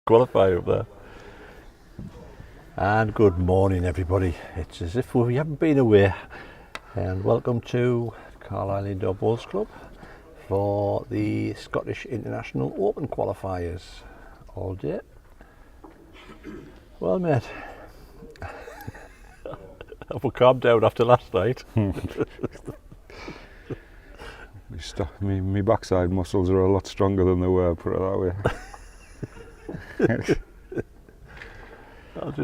Qualifier up there. And good morning, everybody. It's as if we haven't been away. And welcome to Carlisle Indoor Bowls Club for the Scottish International Open qualifiers all day. Well, mate, I've calmed down after last night. My backside muscles are a lot stronger than they were, put it that way.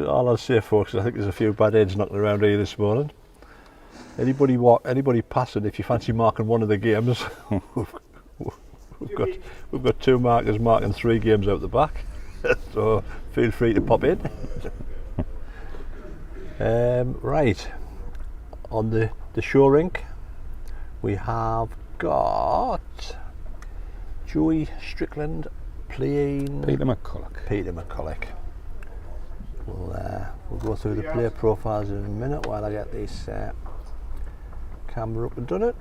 All I'll say, folks, I think there's a few bad heads knocking around here this morning. Anybody passing, if you fancy marking one of the games, we've got two markers marking 3 games out the back, so feel free to pop in. Right, on the show rink we have got Joey Strickland playing Peter McCulloch. We'll go through the player profiles in a minute while I get this camera up and done it.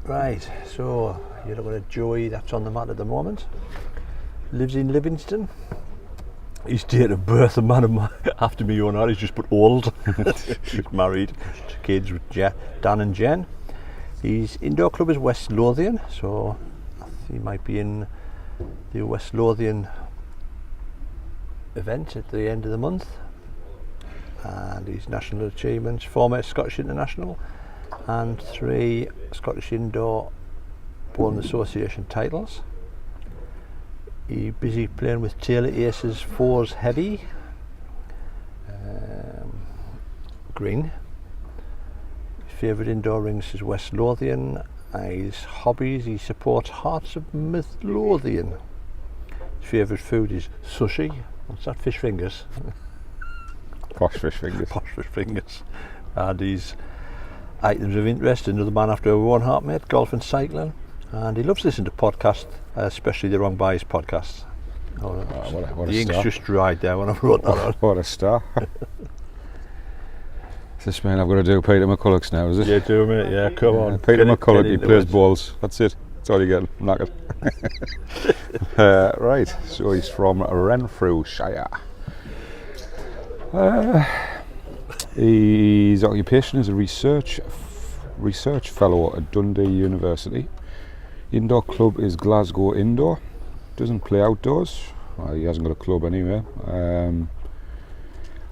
Right, so you're looking at Joey, that's on the mat at the moment. Lives in Livingston. His date of birth, a man after me own heart, he's just put old. He's married to kids with Dan and Jen. His indoor club is West Lothian, so he might be in the West Lothian event at the end of the month. And his national achievements: former Scottish International and 3 Scottish Indoor Bowling Association titles. He's busy playing with Taylor Aces 4s heavy, green. His favourite indoor rings is West Lothian. His hobbies: he supports Hearts of Midlothian. His favourite food is sushi. What's that? Fish fingers. Posh fish fingers. Posh fish fingers. And his items of interest: another man after our own heart, mate, golf and cycling. And he loves listening to podcasts, especially the Wrong Buys podcasts. What the a ink's star. just dried there when I wrote that on. What a star. This man, I've got to do Peter McCulloch's now, is it? Yeah, do mate, yeah, come on. Peter McCulloch, he plays balls. That's it. That's all you get. I'm knackered. Right, so he's from Renfrewshire. His occupation is a research fellow at Dundee University. Indoor club is Glasgow Indoor. Doesn't play outdoors. Well, he hasn't got a club anyway.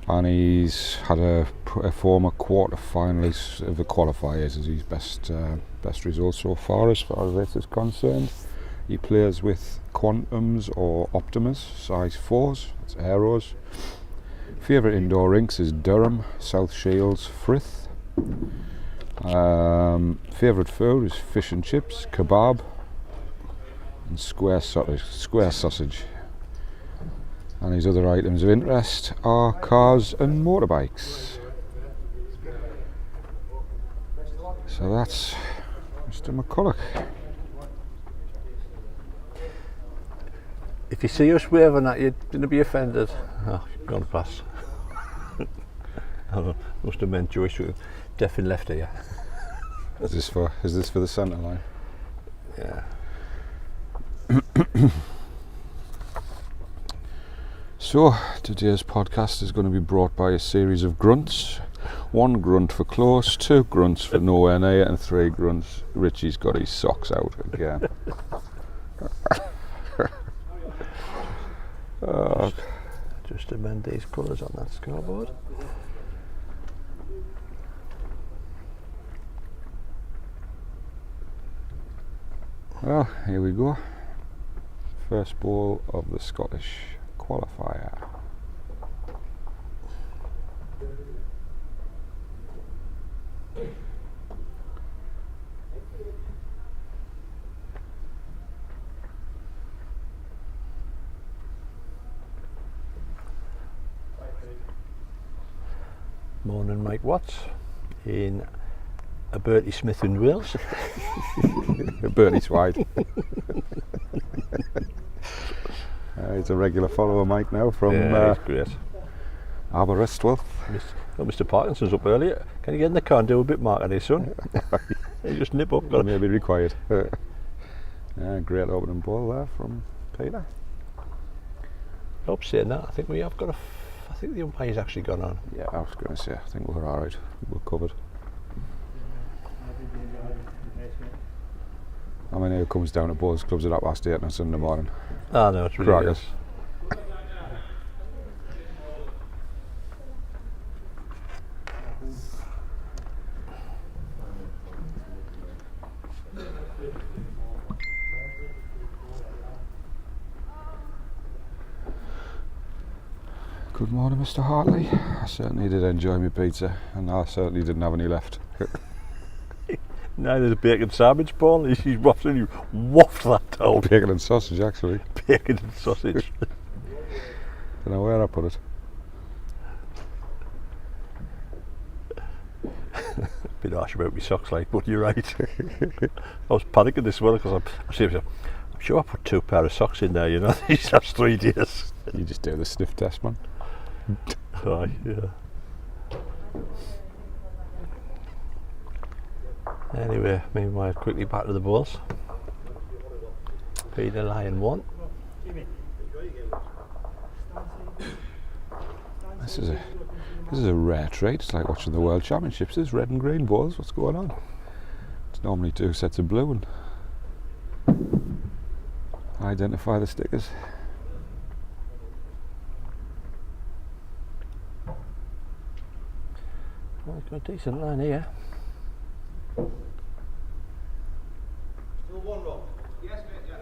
And he's had a former quarter finalist of the qualifiers as his best result so far as this is concerned. He plays with Quantums or Optimus size 4s. It's Aeros. Favourite indoor rinks is Durham, South Shields, Frith. Favourite food is fish and chips, kebab, and square sausage. And his other items of interest are cars and motorbikes. So that's Mr. McCulloch. If you see us waving at you, don't be offended. Oh, you've gone past. I must have meant Joyce with deaf and left ear. Is this for the centre line? Yeah. So today's podcast is going to be brought by a series of grunts. 1 grunt for close, 2 grunts for nowhere near, and 3 grunts. Richie's got his socks out again. Just amend these colours on that scoreboard. Well, here we go. First ball of the Scottish qualifier. Morning, Mike Watts in a Bertie Smith in Wales. Bertie's wide. He's a regular follower, Mike, now from he's great. Aberystwyth. Mr. Parkinson's up earlier. Can you get in the car and do a bit mark on his son? You just nip up. That may be required. Great opening ball there from Peter. Hope saying that. I think we have got I think the umpire's actually gone on. Yeah, I was going to say, I think we're alright. We're covered. I mean, it comes down to bowls clubs at 8:30 on a Sunday morning. Ah, no, it's ridiculous. Good morning, Mr. Hartley. I certainly did enjoy my pizza, and I certainly didn't have any left. Neither the bacon sandwich, Paul. He's wafting you. Waft that down. Bacon and sausage, actually. Bacon and sausage. Don't know where I put it. Bit harsh about my socks, like, but you're right. I was panicking this morning because I'm sure I put 2 pair of socks in there, you know. That's 3 days. You just do the sniff test, man. Aye, yeah. Anyway, meanwhile, quickly back to the balls. Peter Lion 1. This is a rare treat. It's like watching the World Championships. There's red and green balls. What's going on? It's normally 2 sets of blue and identify the stickers. Well, it's got a decent line here. Still 1 Rob? Yes, mate, yeah.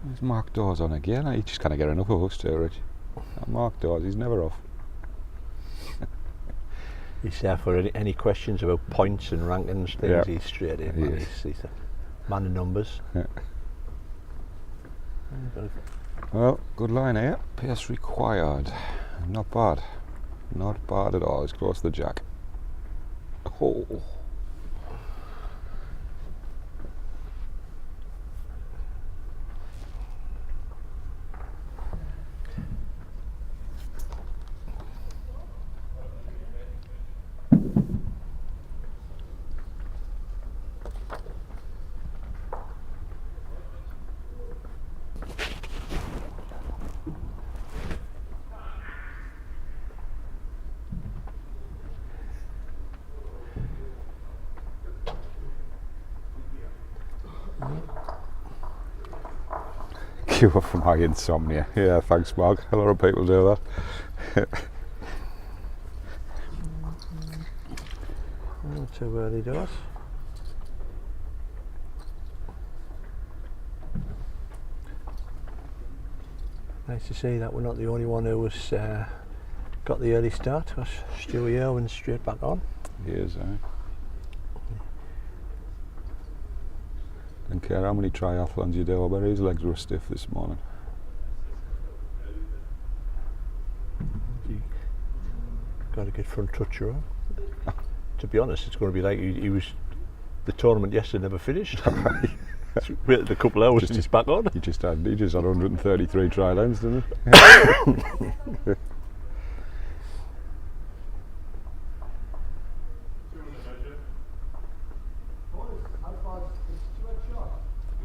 There's Mark Dawes on again. He just can't get enough of us too, Rich. Mark Dawes, he's never off. He's there for any questions about points and rankings, things. Yeah. He's straight in. Man. He's a man of numbers. Yeah. Well, good line here. Pace required. Not bad. Not bad at all. It's close to the jack. Oh. Cure for my insomnia. Yeah, thanks, Mark. A lot of people do that. Not too early doors. Nice to see that we're not the only one who was got the early start. Because Stewie Irwin's straight back on. He is, Don't care how many triathlons you do, I bet his legs were stiff this morning. Got a good front toucher on. To be honest, it's going to be like he was. The tournament yesterday never finished. Waited a couple hours and he's back on. He just had 133 tri lines, didn't he?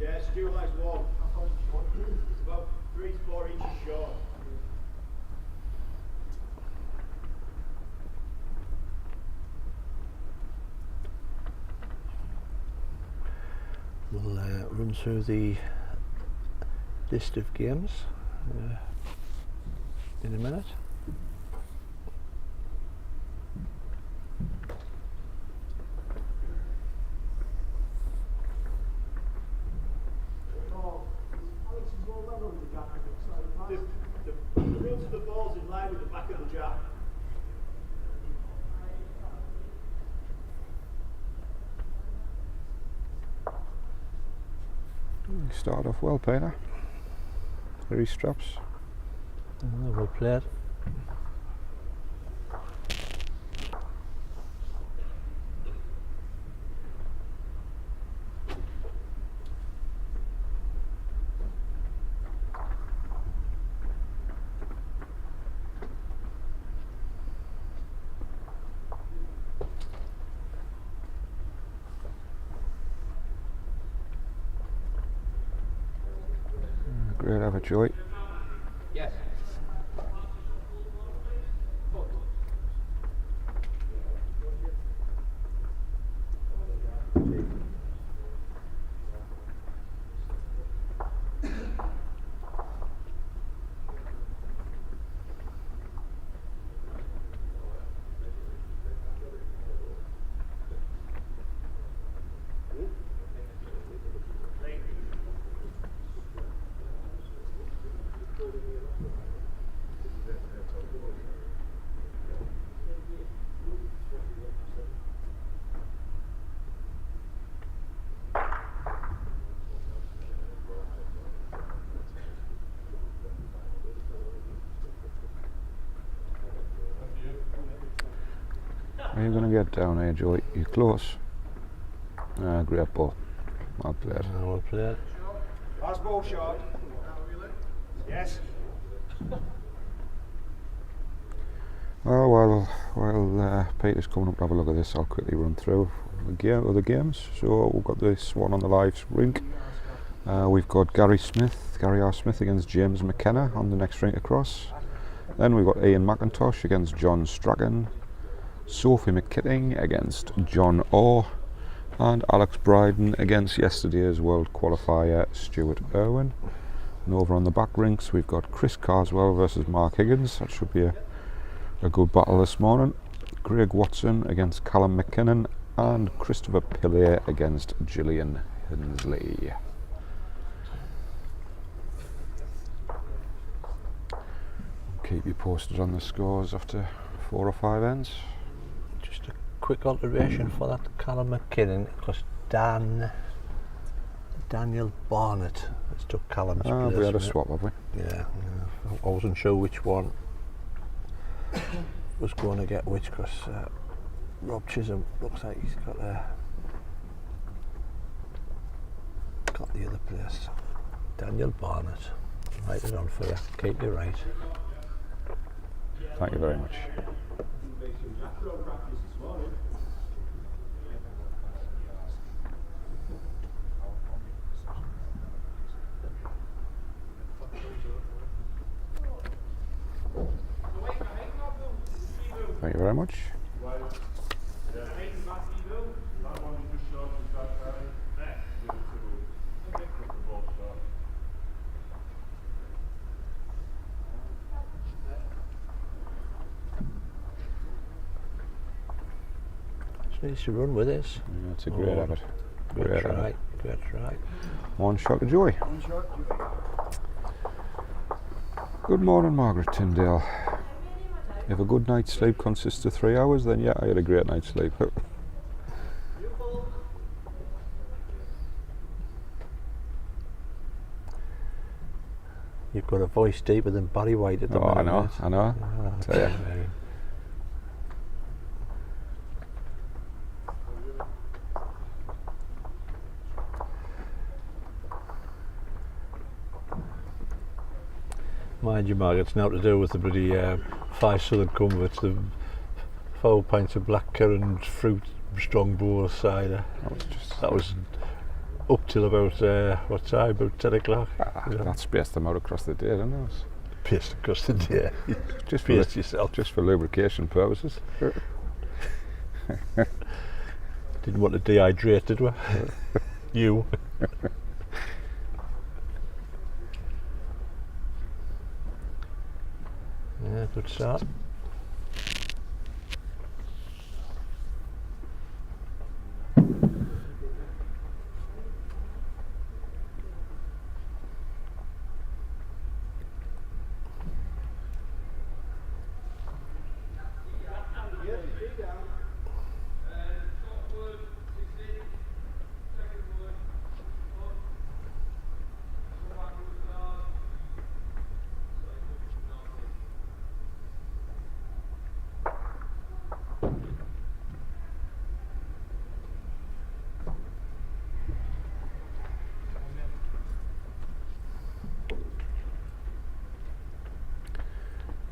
Yeah, Stu likes 1. It's about 3 to 4 inches short. We'll run through the list of games in a minute. The front of the ball's in line with the back of the jack. You started off well, Peter. 3 straps. Well played. Great effort, Joey. Yes. Are you going to get down here, Joey? You're close. Great ball. Well played. Well played. Last ball shot. Yes. Well, while Peter's coming up to have a look at this, I'll quickly run through the other games. So we've got this one on the live rink. We've got Gary R. Smith against James McKenna on the next rink across. Then we've got Ian McIntosh against John Strickland, Sophie McKitting against John Orr, and Alex Bryden against yesterday's world qualifier Stuart Irwin. And over on the back rinks we've got Chris Carswell versus Mark Higgins. That should be a good battle this morning. Greg Watson against Callum McKinnon, and Christopher Pillay against Gillian Hinsley. Keep you posted on the scores after 4 or 5 ends. Just a quick alteration for that Callum McKinnon, because Daniel Barnett has took Callum's place. We had a swap, have we? Yeah, I wasn't sure which one was going to get which, because Rob Chisholm looks like he's got the other place. Daniel Barnett, write it on for you. Keep you right. Thank you very much. Thank you very much. Needs to run with this. Yeah, it's a great effort. Good try. Good try. One shot to Joey. Good morning, Margaret Tyndale. If a good night's sleep consists of 3 hours, then yeah, I had a great night's sleep. You've got a voice deeper than Barry White at the minute. I know. Tell ya. Mind you, Mark, it's now to do with the bloody 5 Southern Comforts, the 4 pints of blackcurrant fruit strong boar cider. That was up till about, what time, about 10 o'clock. That spaced them out across the day, didn't it? Pissed across the day. Just Pissed yourself. Just for lubrication purposes. Didn't want to dehydrate, did we? You. Yeah, good start.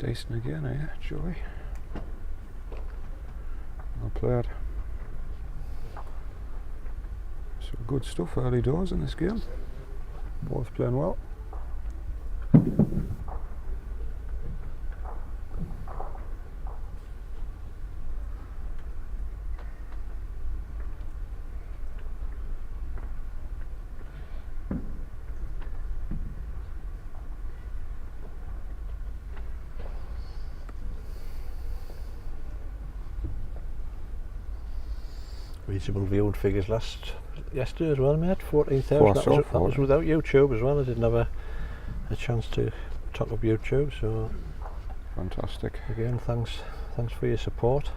Decent again, eh, Joey? Well played. Some good stuff early doors in this game. Both playing well. reasonable viewing figures yesterday as well, mate. 14,000. Four That so was far. without YouTube as well. I didn't have a chance to top up YouTube, so Fantastic. again, thanks for your support.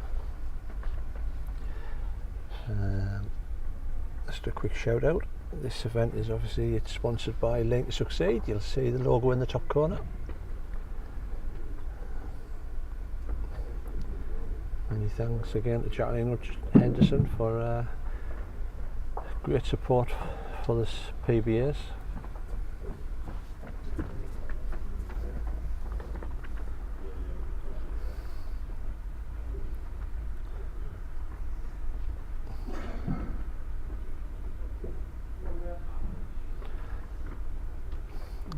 Just a quick shout out. This event is obviously it's sponsored by Lane to Succeed. You'll see the logo in the top corner. Many thanks again to Jacqueline Henderson for great support for this PBS.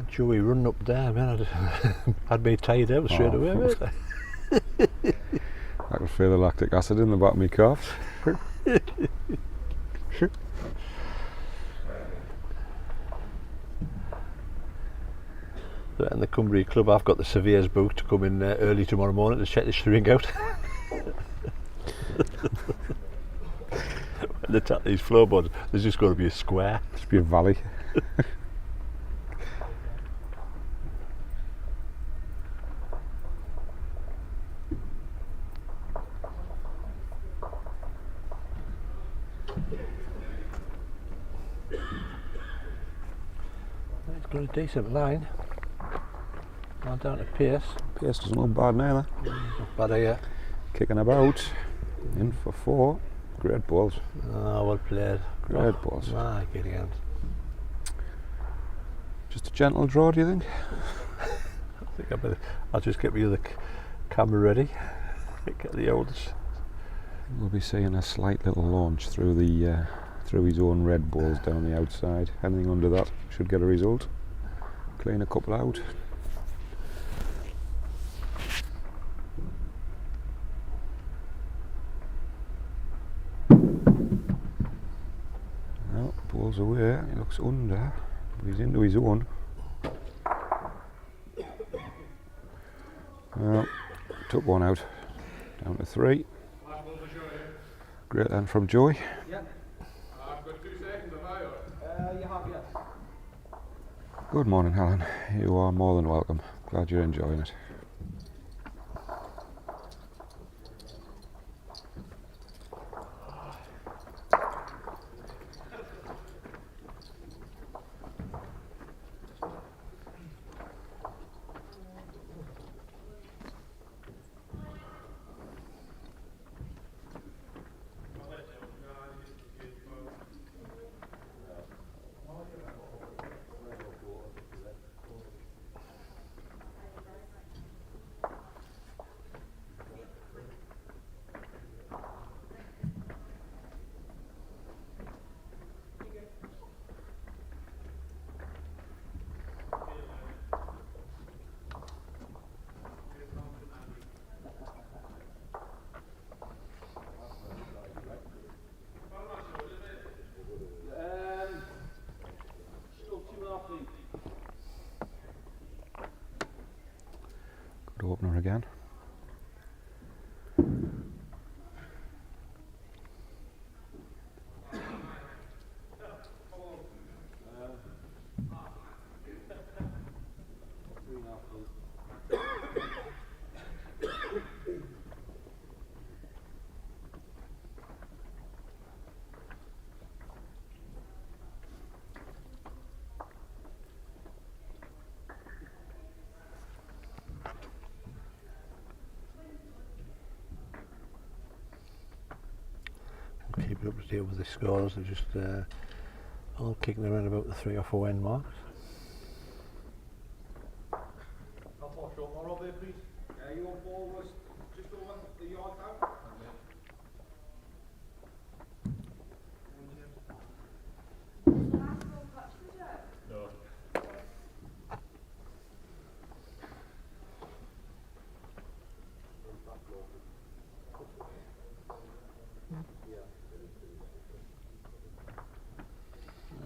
Joey running up there, man, had me tied out straight away, mate. I could feel the lactic acid in the back of my calves. In the Cumbria Club, I've got the surveyor's book to come in early tomorrow morning to check the string out. When they tap these floorboards, there's just got to be a square. Just be a valley. It's got a decent line. Now down to Pierce. Pierce doesn't look bad neither. Not bad here. Kicking about. In for 4. Great balls. Oh, well played. Great balls. My good hand. Just a gentle draw, do you think? I think I'll just get the other camera ready. Get the oldest. We'll be seeing a slight little launch through the through his own red balls down the outside. Anything under that should get a result. Clean a couple out. No, ball's away. He looks under. But he's into his own. Well, took one out. Down to 3. Great land from Joey. Yeah. I've got 2 seconds, have I? You have, yes. Good morning, Helen. You are more than welcome. Glad you're enjoying it. Good opener again. Keep it up to date with the scores. They're just all kicking around about the 3 or 4 end marks. How far short more over there, please? Your ball was just over the yard out.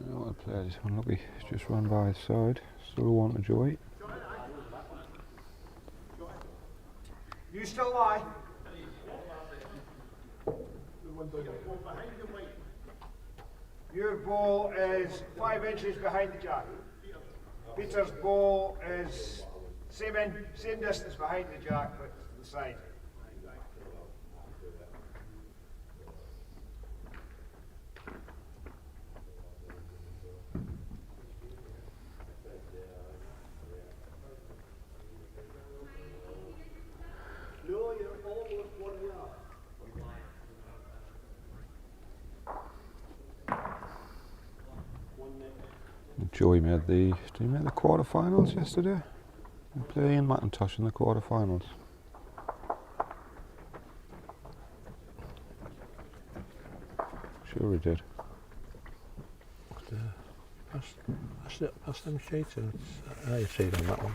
No. Well played, this one, look, he's just run by his side. Still one to Joey. You still lie. Your ball is 5 inches behind the jack. Peter's ball is same distance behind the jack, but to the side. No, you're almost 1 yard. Joey made the quarterfinals yesterday. He played Ian McIntosh in the quarterfinals. Sure he did. Pass them sheets and you see it on that one.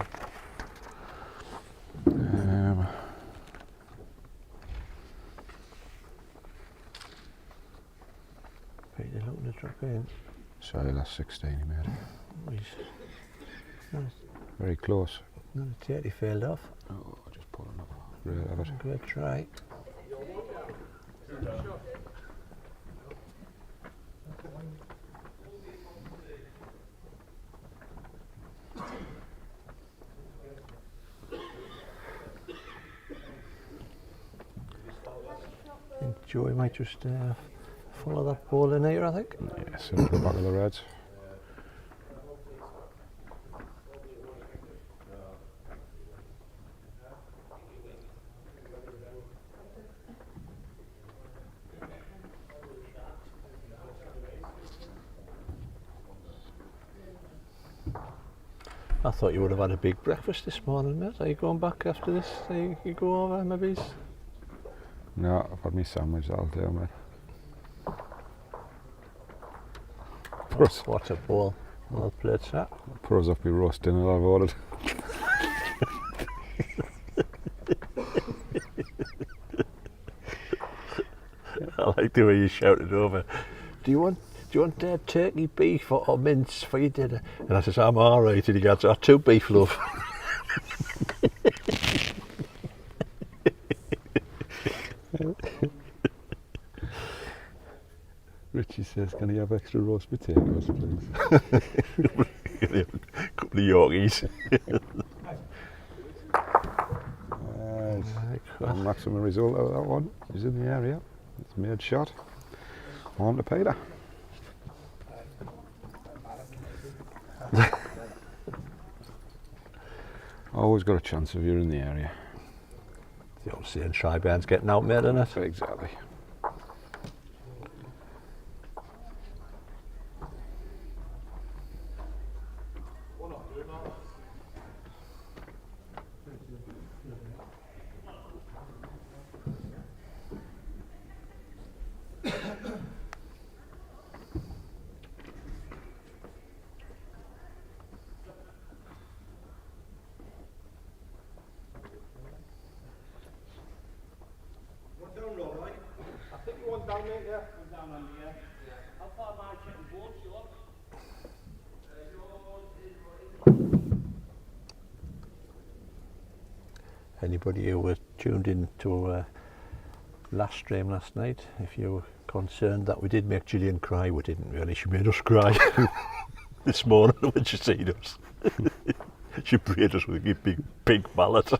Peter looking to drop in. Sorry, last 16 he made. Very close. No, he failed off. Oh, I just put another rail of it. Good try. I think Joey might just follow that ball in here, I think. Yes, into the back of the Reds. I thought you would have had a big breakfast this morning, mate. Are you going back after this? You go over, maybe? No, I've had my sandwich all day, mate. What a ball. Well played, sir. Put us off my roast dinner I've ordered. I like the way you shouted over. Do you want turkey, beef or mince for your dinner? And I says, I'm alright. And he goes, 2 beef, love. Richie says, can he have extra roast potatoes, please? A couple of Yorkies. Maximum result out of that one. He's in the area. It's a made shot. On to Peter. Always got a chance if you're in the area. The old saying, try bands getting out, mate, isn't it? Exactly. Down low, right? I think you want down there, yeah? Down under, yeah. How far am I checking boards, you lot? Anybody who was tuned in to last stream last night, if you were concerned that we did make Gillian cry, we didn't really. She made us cry this morning when she seen us. She prayed us with a big pink mallet.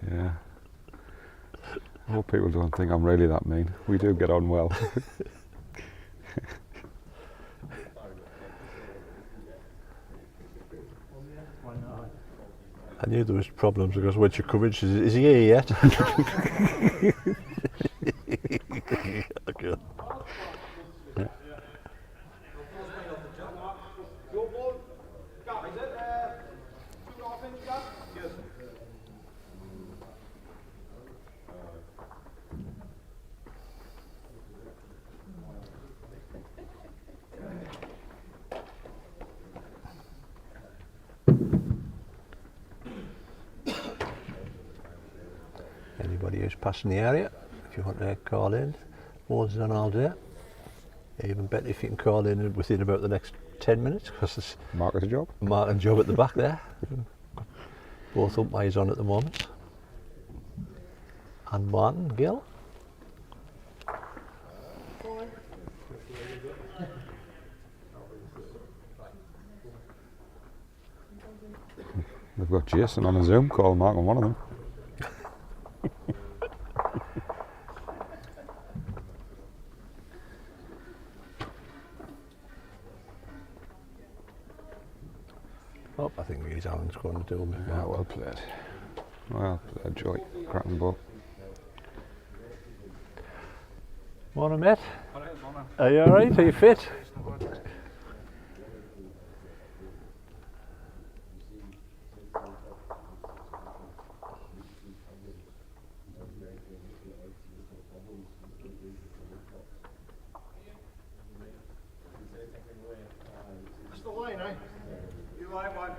Yeah. I hope people don't think I'm really that mean. We do get on well. I knew there was problems because when she come in, she says, is he here yet? Okay. Your ball, Gab, is it 2.5 inches, Gab? Yes. Anybody who's passing the area, if you want to call in, boards on all day. Even better if you can call in within about the next 10 minutes, because there's Mark has a job. Mark and Job at the back there. Both umpires on at the moment. And Martin, Gill. We've got Jason on a Zoom call, Mark, on one of them. Oh, I think he's Alan's going to do me. Yeah, well played. Well played, Joy. Cracking ball. Morning, mate. Are you alright? Are you fit? It's the line, eh? You line one.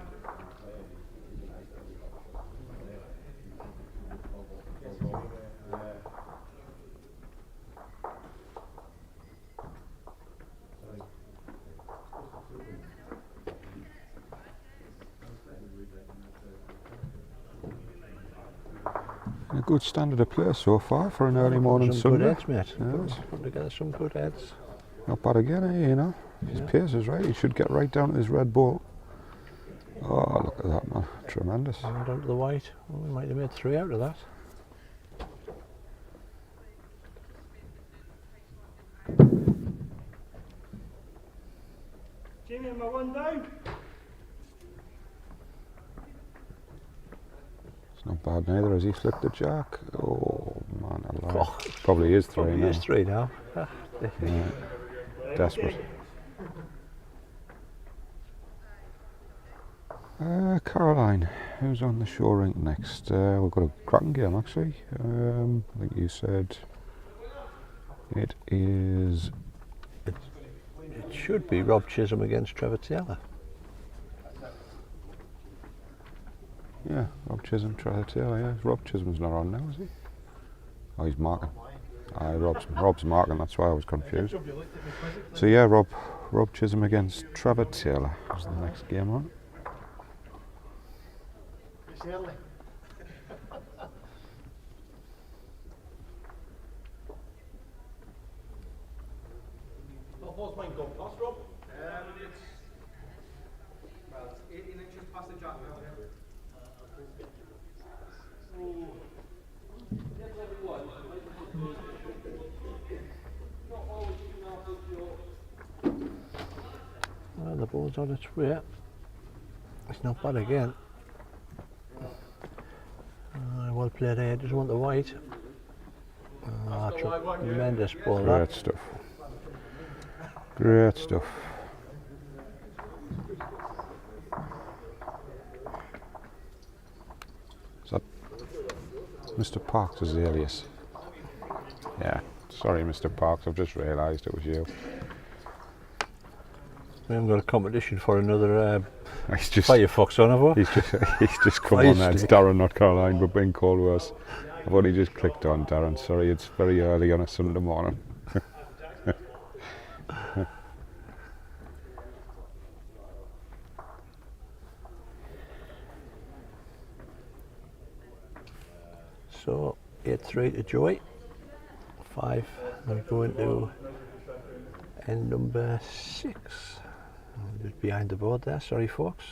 A good standard of play so far for an early morning some good Sunday. heads, mate. Yes. Put together some good heads. Not bad again, eh, you know. If his pace is right, he should get right down to his red ball. Oh, look at that, man. Tremendous. And down to the white. Well, we might have made 3 out of that. Jamie, am I one down? It's not bad neither. Has he flipped the jack? Oh, man, alive. Oh, Probably is 3 probably now. is 3 now. Yeah. Desperate. Caroline, who's on the show rink next? We've got a cracking game actually. I think you said it is. It should be Rob Chisholm against Trevor Taylor. Yeah, Rob Chisholm, Trevor Taylor. Yeah, Rob Chisholm's not on now, is he? Oh, he's marking. Aye, Rob's marking. That's why I was confused. So yeah, Rob Chisholm against Trevor Taylor is the next game on. It's early. How far's mine gone past, Rob? It's 18 inches past the jack now. Well, the ball's on its way. It's not bad again. Well played here, doesn't want the white. Tremendous ball that. Great stuff. Great stuff. Is that Mr. Parks is the alias? Yeah. Sorry, Mr. Parks. I've just realised it was you. We haven't got a competition for another He's just Firefox on, have we? he's just come Fire on there. It's stick. Darren, not Caroline, but being called worse. I've only just clicked on Darren. Sorry, it's very early on a Sunday morning. So 8-3 to Joey. 5. We're going to end number 6. Just behind the board there. Sorry, folks.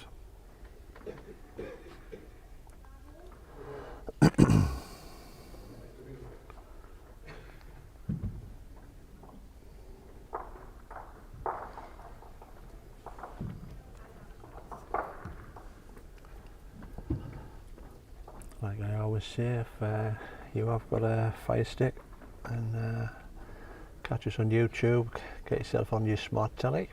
Like I always say, if you have got a fire stick and catch us on YouTube, get yourself on your smart telly.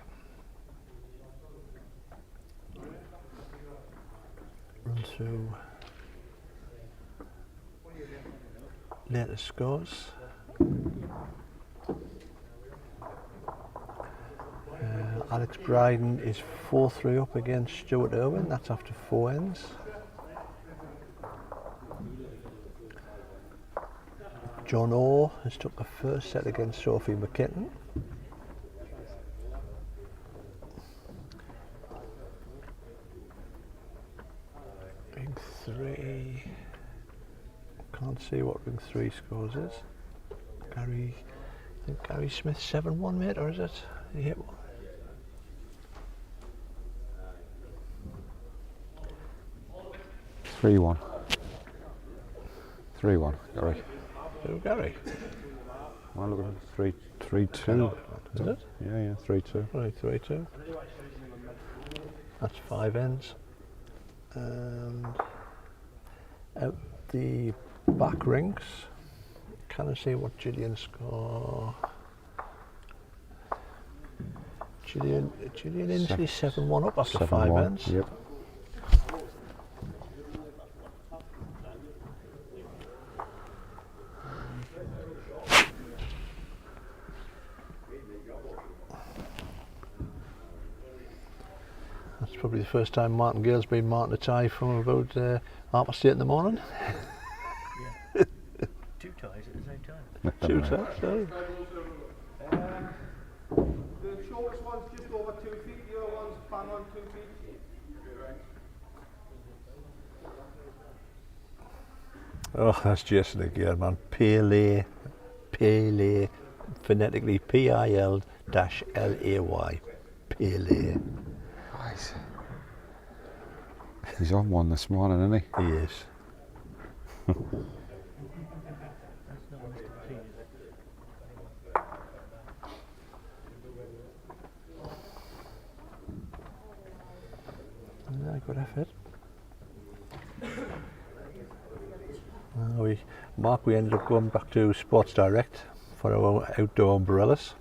Run through latest scores. Alex Bryden is 4-3 up against Stuart Irwin, that's after 4 ends. John Orr has took the first set against Sophie McKinnon. Ring 3, can't see what ring 3 scores is. Gary I think Gary Smith 7-1, mate, or is it? He hit one. Three one. 3-1, Gary. Who, Gary? Well, look at it. 3-2. Is it? Yeah, 3-2. Right, 3-2. That's 5 ends. And out the back rings, can I see what Gillian score? Gillian Inslee 7-1 up after 5 7-1, ends. Yep. That's probably the first time Martin Gale's been Martin a tie from about 8:30 in the morning. Two ties at the same time. 2 times, sorry. The shortest one's just over 2 feet, the other one's bang on 2 feet. Oh, that's Jason again, man. Pele, phonetically P-I-L-L-A-Y. Pele. Right. He's on one this morning, isn't he? He is. That's not Mr. Clean, is it? Yeah, good effort. We ended up going back to Sports Direct for our outdoor umbrellas.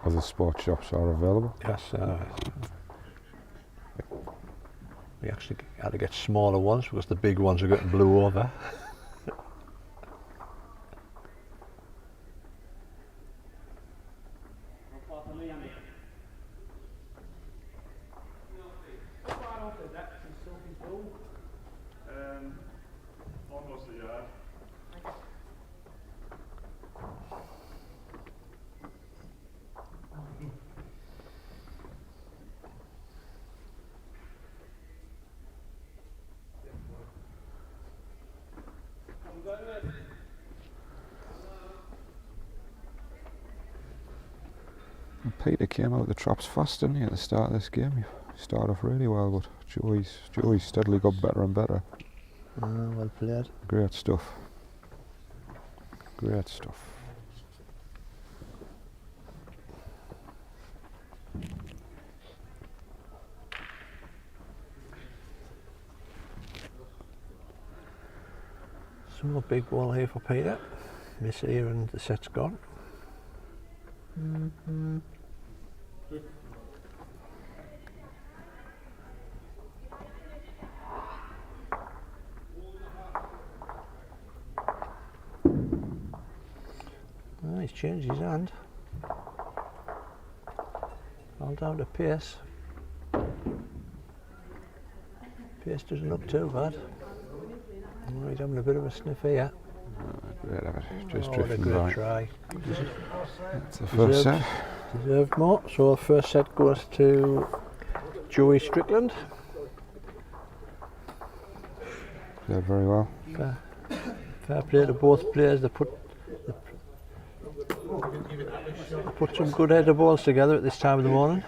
Other sports shops are available. Yes, we actually had to get smaller ones because the big ones are getting blew over. Almost a yard. And Peter came out the traps fast, didn't he, at the start of this game? He started off really well, but Joey's steadily got better and better. Well played. Great stuff. Great stuff. Some more big ball here for Peter. Miss here and the set's gone. Oh, he's changed his hand. All down to Pierce. Pierce doesn't look too bad. Oh, he's having a bit of a sniff here. Great effort. Just Oh, what a drifting great by. try. That's the first set. Deserved more. So the first set goes to Joey Strickland. Played very well. Fair play to both players. They put some good header balls together at this time of the morning.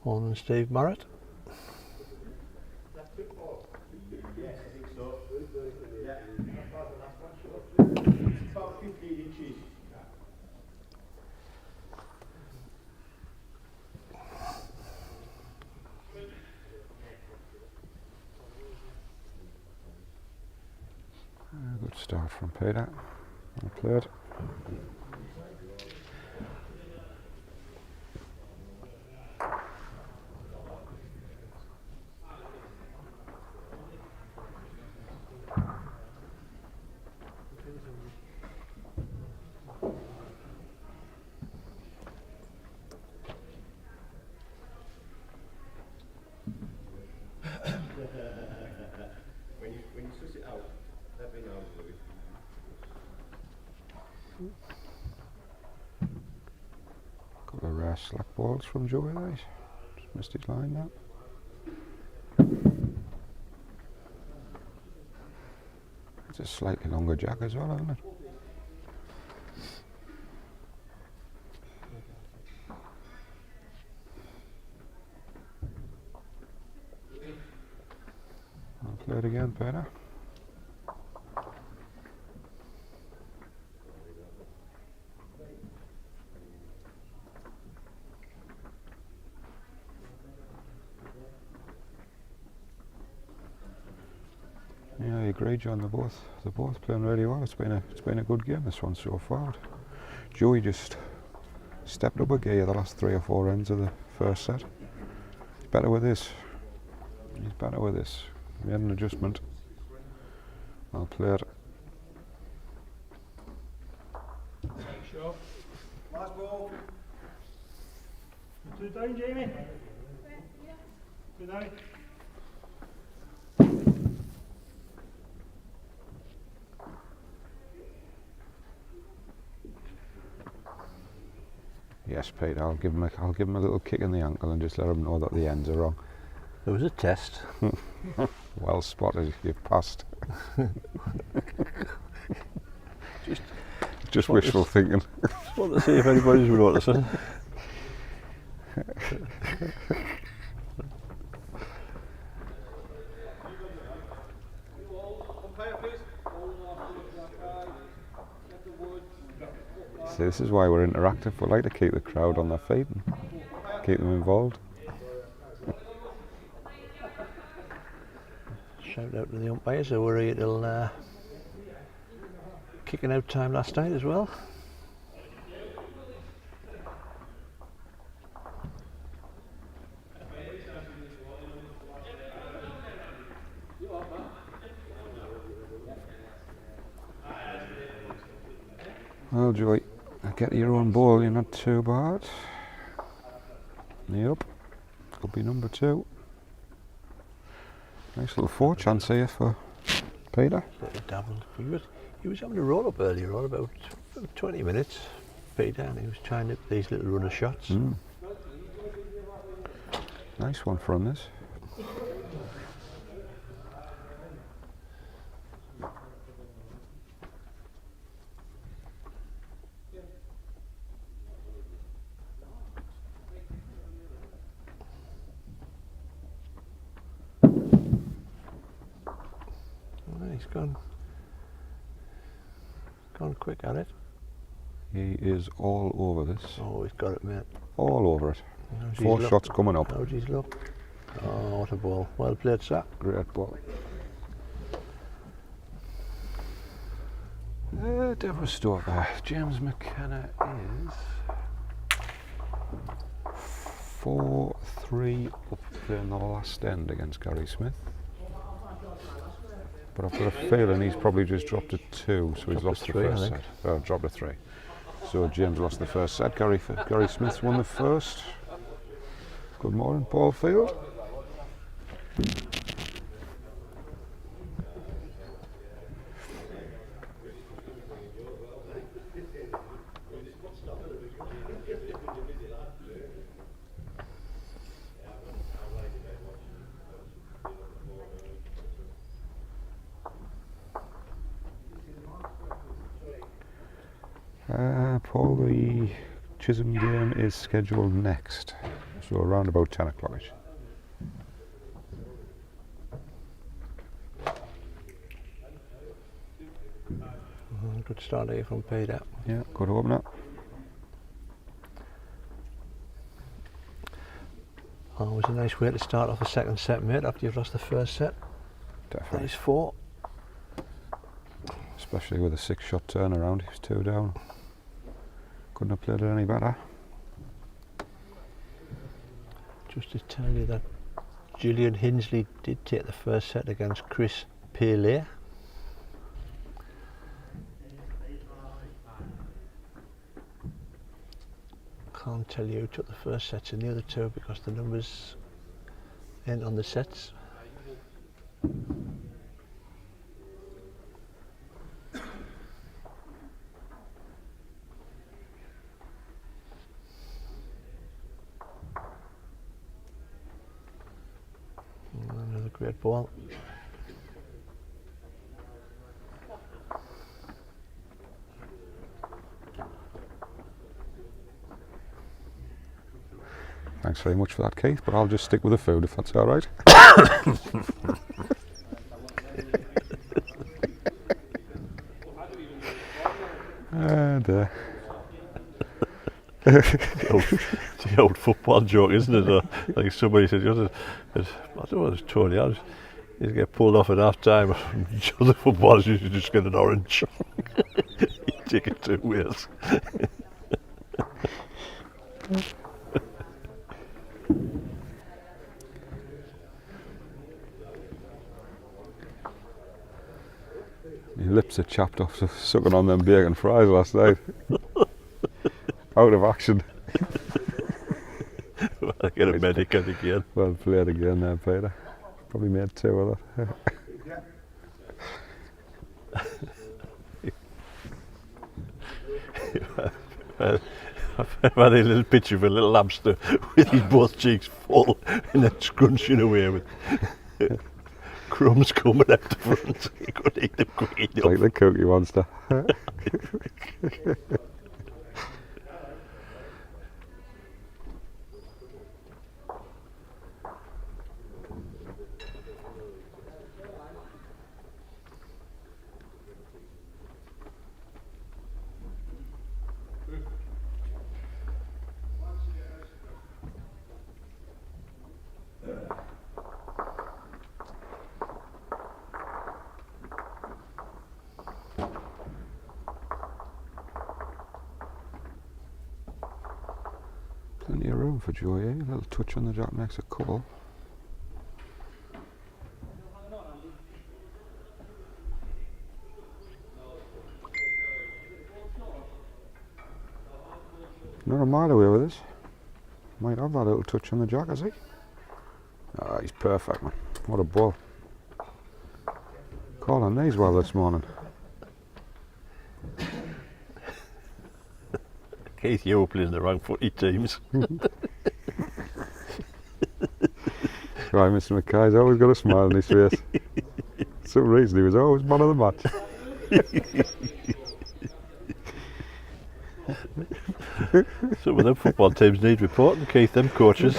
Morning, Steve Marrett. About 15 inches. start from Peter. Well played. When you suss it out, let me know, Louis. Couple of rare slack balls from Joey there. Just missed his line now. It's a slightly longer jack as well, isn't it? I'll play it again, Peter. Yeah, I agree, John. They're both playing really well. It's been a good game, this one so far. Joey just stepped up a gear the last 3 or 4 ends of the first set. He's better with this. He's better with this. We had an adjustment. I'll play it. Sure. Last ball. Two down, Jamie. Two down. Yes, Peter. I'll give him a little kick in the ankle and just let him know that the ends are wrong. It was a test. Well spotted. You've passed. just wishful thinking. Just want to see if anybody's noticing. See, this is why we're interactive. We like to keep the crowd on their feet and keep them involved. Shout out to the umpires who were here till kicking out time last night as well. Well, Joey, get your own ball. You're not too bad. Yep, could be number 2. Nice little 4 chance here for Peter. Bit of dabble. He was having a roll up earlier on about 20 minutes, Peter, and he was trying these little runner shots. Nice one from this. He's gone quick at it. He is all over this. Oh, he's got it, mate. All over it. How's his 4 look? shots coming up. How's his look? Oh, what a ball. Well played, sir. Great ball. Devastator. James McKenna is 4-3 up in the last end against Gary Smith. But I've got a feeling he's probably just dropped a 2, so he's lost the first set. Dropped a 3. So James lost the first set. Gary Smith's won the first. Good morning, Paul Field. Paul, the Chisholm game is scheduled next, so around about 10 o'clock-ish. Good start here from Peter. Yeah, good opener. Always a nice way to start off a second set, mate, after you've lost the first set. Definitely. Nice 4. especially with a 6-shot turnaround. He was 2 down. Couldn't have played it any better. Just to tell you that Julian Hinsley did take the first set against Chris Pele. Can't tell you who took the first sets in the other two because the numbers ain't on the sets. Another great ball. Thanks very much for that, Keith, but I'll just stick with the food if that's all right. And The old football joke, isn't it? Like somebody said, I don't know, it's Tony. You get pulled off at half time. The footballers usually just get an orange. You take it 2 ways. my lips are chapped off sucking on them bacon fries last night. Out of action. Well, I get a medic again. Well played again there, Peter. Probably made 2 of that. I've had a little picture of a little hamster with his both cheeks full and then scrunching away with crumbs coming out the front. He could eat them quick enough. Like the Cookie Monster. Plenty of room for Joey, eh? A little touch on the jack makes a couple. Not a mile away with this. Might have that little touch on the jack, has he? Ah, he's perfect, man. What a ball. Calling these well this morning. Keith, you were playing the wrong footy teams. Right, Mr. Mackay's always got a smile on his face. For some reason he was always man of the match. Some of them football teams need reporting, Keith, them coaches.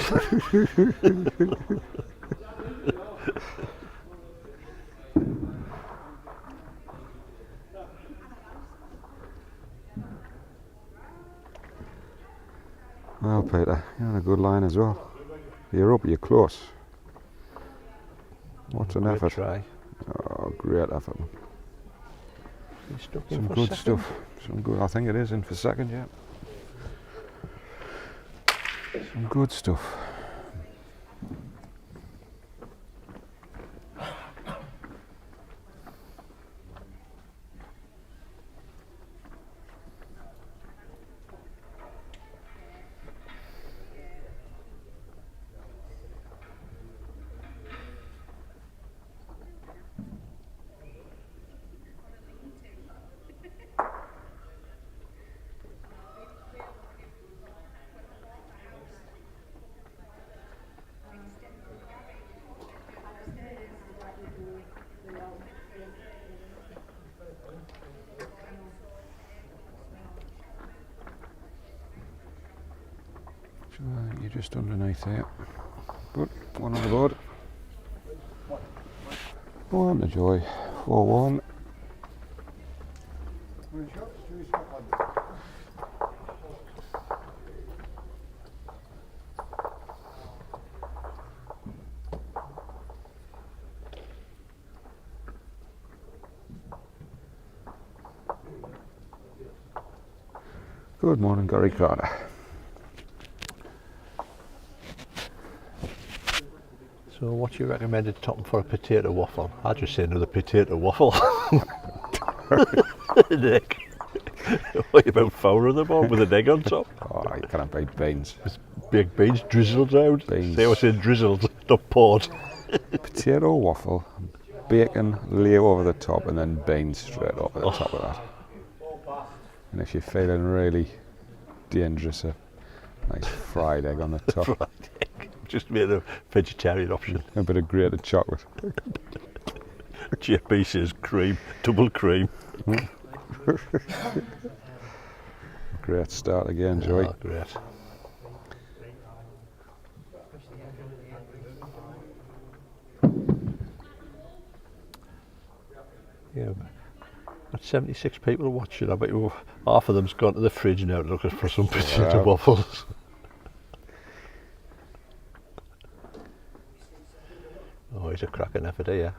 Well, Peter, you're on a good line as well. You're up, you're close. What's an effort? Try. Oh, great effort, man. He's stuck in Some for good second. stuff. Some good. I think it is in for second, yeah. Some good stuff. You're just underneath there. Good. One on the board. One to Joy. 4-1. Good morning, Gary Carter. So what's your recommended topping for a potato waffle? I'd just say another potato waffle. Nick. What about 4 of them on with an egg on top? Oh, I can't beat beans. Baked beans drizzled out. Beans. They always say drizzled, not poured. Potato waffle, bacon layer over the top, and then beans straight over the top of that. And if you're feeling really dangerous, a nice fried egg on the top. Fried egg. Just made a vegetarian option. A bit of grated chocolate. JP says cream, double cream. Great start again, Joey. Oh, great. Yeah, got 76 people watching. I bet you half of them's gone to the fridge now looking for some potato waffles. Oh, he's a cracking effort here.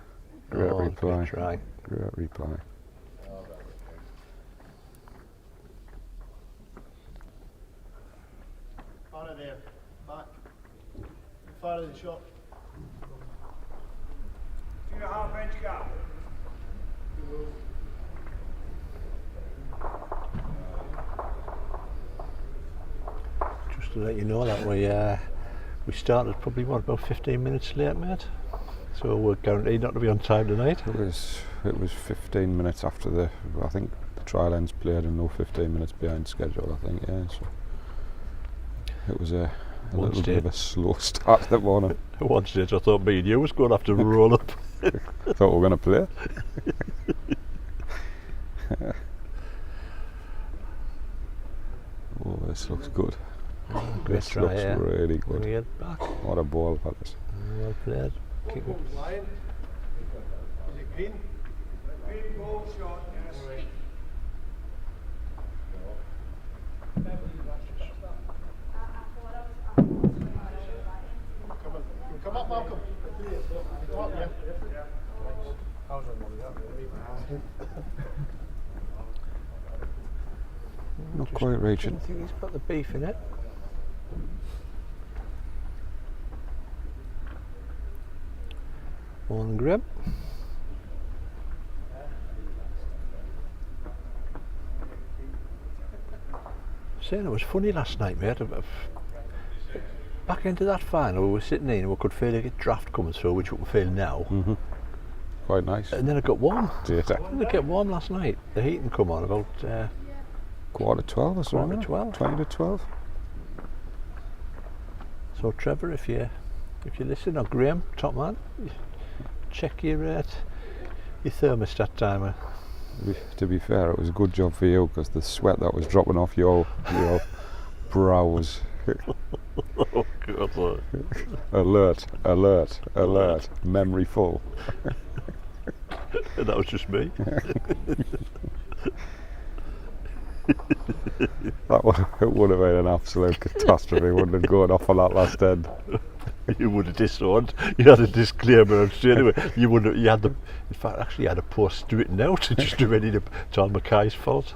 Great reply. Great try. Great reply. Far there, back. Far of the shot. 2.5 inch gap. Just to let you know that we started probably about 15 minutes late, mate. So we're guaranteed not to be on time tonight. It was 15 minutes after I think the trial ends played, and no 15 minutes behind schedule, I think, yeah. So it was a little bit of a slow start that morning. At one stage I thought me and you was going to have to roll up. Thought we were going to play. Oh, this looks good. Great This try, looks yeah. really good. We get back. What a ball that is. Well played. Keep it. Line. Is it green? Green ball shot, yes. Come up, Malcolm. Come up, yeah. Not quite reaching. I think he's got the beef in it. One grip. Saying it was funny last night, mate. Back into that final, we were sitting in and we could feel a draft coming through, which we can feel now. Quite nice. And then it got warm. Data. Didn't it get warm last night? The heating come on about Quarter 12 or something. 12. 20 to 12. So Trevor, if you listen, or Graham, top man, check your thermostat timer. To be fair, it was a good job for you, because the sweat that was dropping off your brows. Oh God! Alert, alert, alert. Memory full. That was just me. It would have been an absolute catastrophe, wouldn't it, going off on that last end? You would have disowned. You had a disclaimer on straight away. You wouldn't. You had the. In fact, actually, you had a post written out just ready to tell Mackay's fault.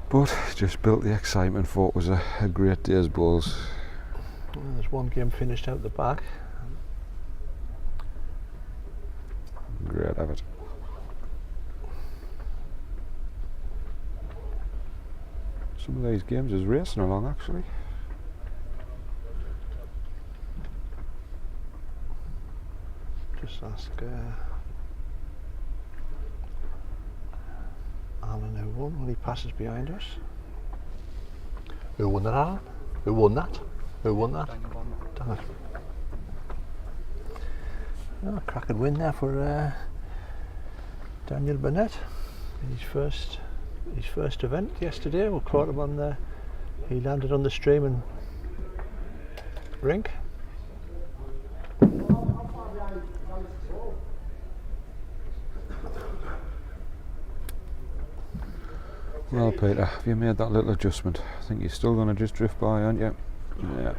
But just built the excitement for what was a great day's bowls. Well, there's one game finished out the back. Great effort. Some of these games is racing along, actually. Just ask Alan who won when he passes behind us. Who won that, Alan? Who won that? Who won that? Damn it. Oh, a cracking win there for Daniel Burnett in his first event yesterday. We caught him on the. He landed on the streaming rink. Well, Peter, have you made that little adjustment? I think you're still going to just drift by, aren't you? Yeah.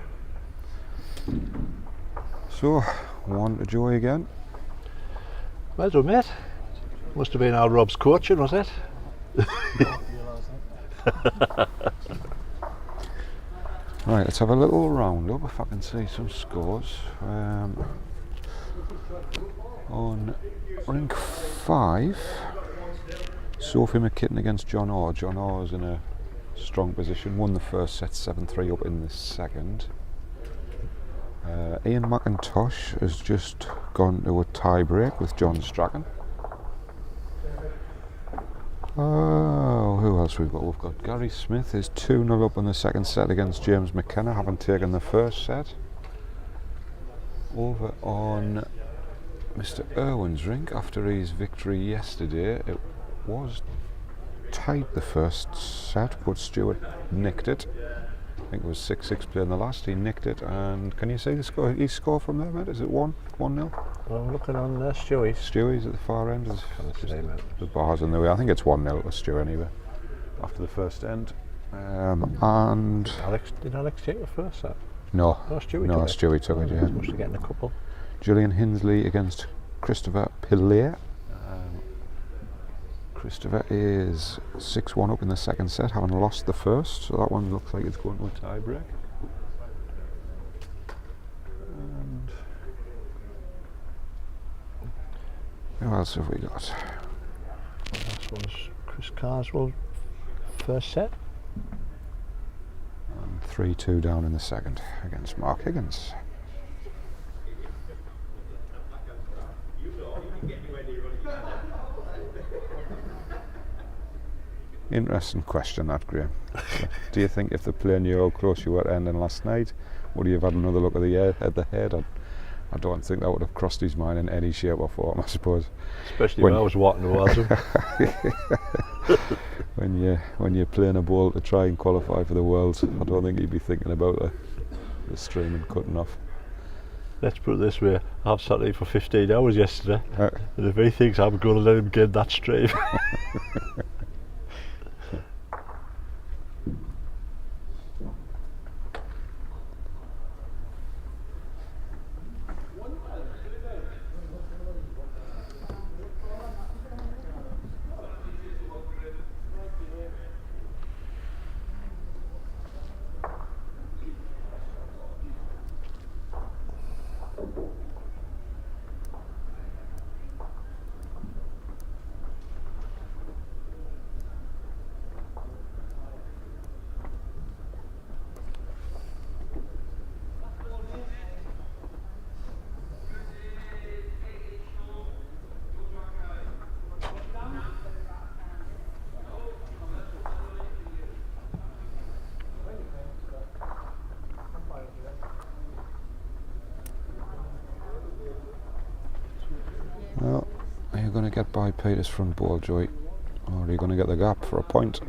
So, 1 to Joey again. Well done, mate. Must have been our Rob's coaching, was it? Right, let's have a little roundup if I can see some scores. On rink 5, Sophie McKitten against John Orr. John Orr is in a strong position, won the first set 7-3 up in the second. Ian McIntosh has just gone to a tie break with John Strickland. Oh, who else we've got? We've got Gary Smith is 2-0 up in the second set against James McKenna, having taken the first set. Over on Mr. Irwin's rink, after his victory yesterday, it was tied the first set, but Stuart nicked it. I think it was 6-6 playing the last. He nicked it, and can you see the score? His score from there, mate? Is it 1-0? Well, I'm looking on Stewie's. Stewie's at the far end. The bar's in the way. I think it's 1-0 to Stewie anyway. After the first end, and Did Alex take the first set? no, Stewie took it. Yeah. Must have getting a couple. Gillian Hinsley against Christopher Pillay. Christopher is 6-1 up in the second set, having lost the first, so that one looks like it's going to a tie break. And who else have we got? This was Chris Carswell first set. And 3-2 down in the second against Mark Higgins. Interesting question, that, Graham. Do you think if the play knew how close you were ending last night, would he have had another look at the head? I don't think that would have crossed his mind in any shape or form, I suppose. Especially when I was walking towards him. when you're playing a ball to try and qualify for the Worlds, I don't think he'd be thinking about the stream and cutting off. Let's put it this way, I've sat here for 15 hours yesterday, and if he thinks I'm going to let him get that stream. Well, are you going to get by Peter's front ball, Joey? Or are you going to get the gap for a point?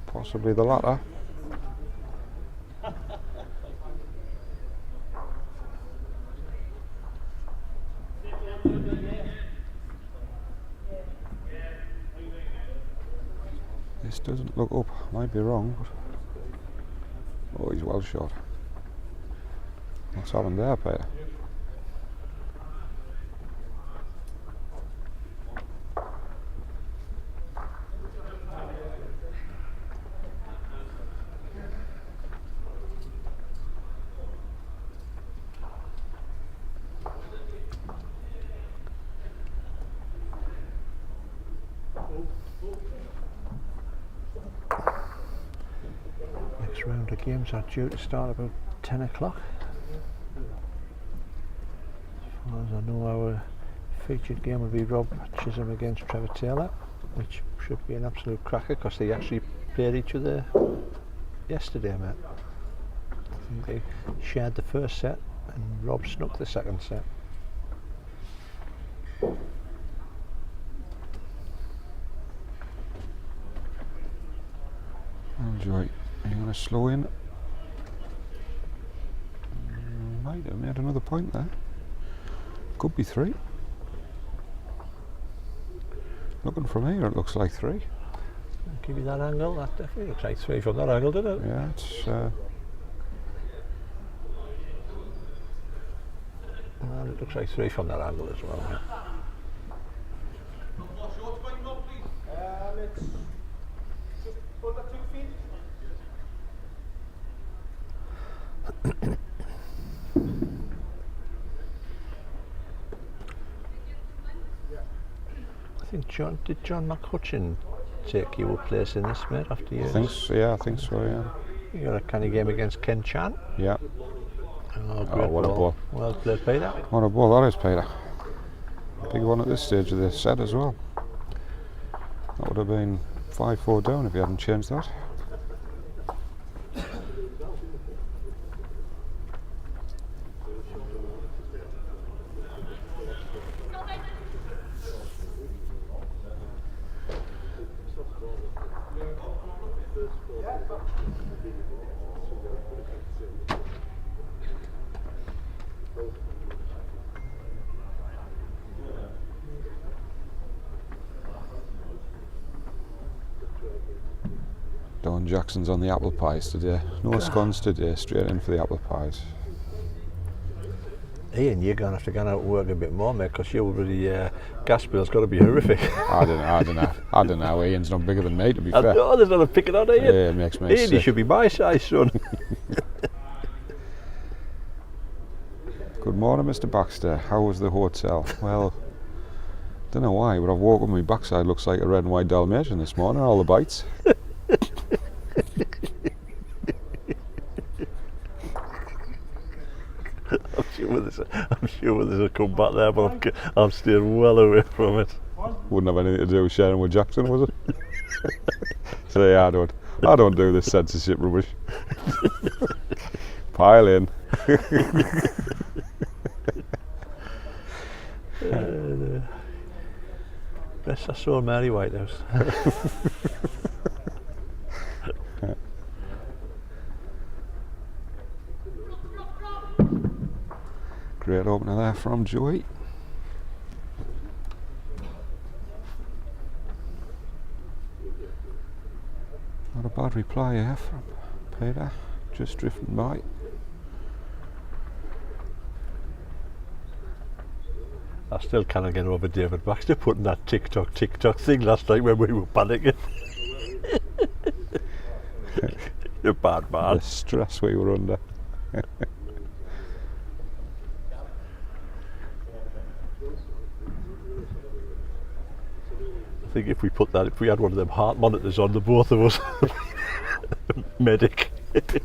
Possibly the latter. This doesn't look up. Might be wrong, but oh, he's well shot. What's happened there, Peter? Next round of games are due to start about 10 o'clock. As far as I know, our featured game will be Rob Chisholm against Trevor Taylor, which should be an absolute cracker because they actually played each other yesterday, mate. I think they shared the first set and Rob snuck the second set. Joy, are you going to slow in? Might have made another point there. Could be 3. Looking from here, it looks like 3. Give you that angle, that definitely looks like 3 from that angle, doesn't it? Yeah, it's And it looks like 3 from that angle as well. Yeah. It's just under 2 feet. I think did John McCulloch take your place in this, mate, after you? I think so, yeah. You got a kind of game against Ken Chan. Yeah. Oh, great what a ball. Well played, Peter. What a ball that is, Peter. Big one at this stage of the set as well. That would have been 5-4 down if you hadn't changed that. Don Jackson's on the apple pies today. No scones today, straight in for the apple pies. Ian, you're going to have to go out and work a bit more, mate, because your bloody gas bill's got to be horrific. I don't know. Ian's not bigger than me, to be fair. No, there's not a picking on Ian. Yeah, it makes me Ian, you should be my size, son. Good morning, Mr. Baxter. How was the hotel? Well, don't know why, but I've woken my backside looks like a red and white Dalmatian this morning, all the bites. I'm sure there's a comeback there, but I'm staying well away from it. Wouldn't have anything to do with sharing with Jackson, was it? So yeah, I don't do this censorship rubbish. Pile in. Best I saw Mary Whitehouse. Great opener there from Joey. Not a bad reply here from Peter, just drifting by. I still cannot get over David Baxter putting that TikTok thing last night when we were panicking. You're a bad man. The stress we were under. I think if we had one of them heart monitors on the both of us, medic. I think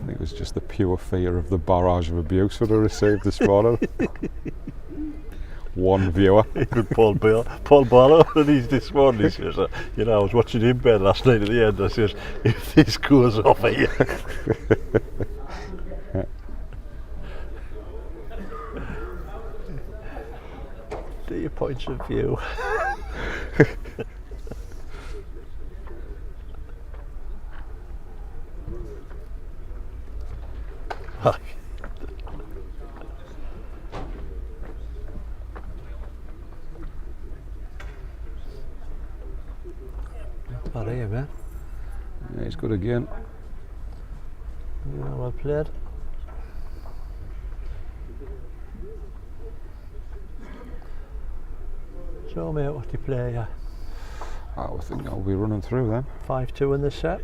it was just the pure fear of the barrage of abuse that I received this morning. One viewer. Even Paul Barlow, and he's this morning, he says, I was watching him bed last night at the end, I says, if this goes off here. Do your points of view. Bad here, man. Yeah, he's good again. Yeah, well played. So, mate, what do you play here? I think I'll be running through then. 5-2 in this set.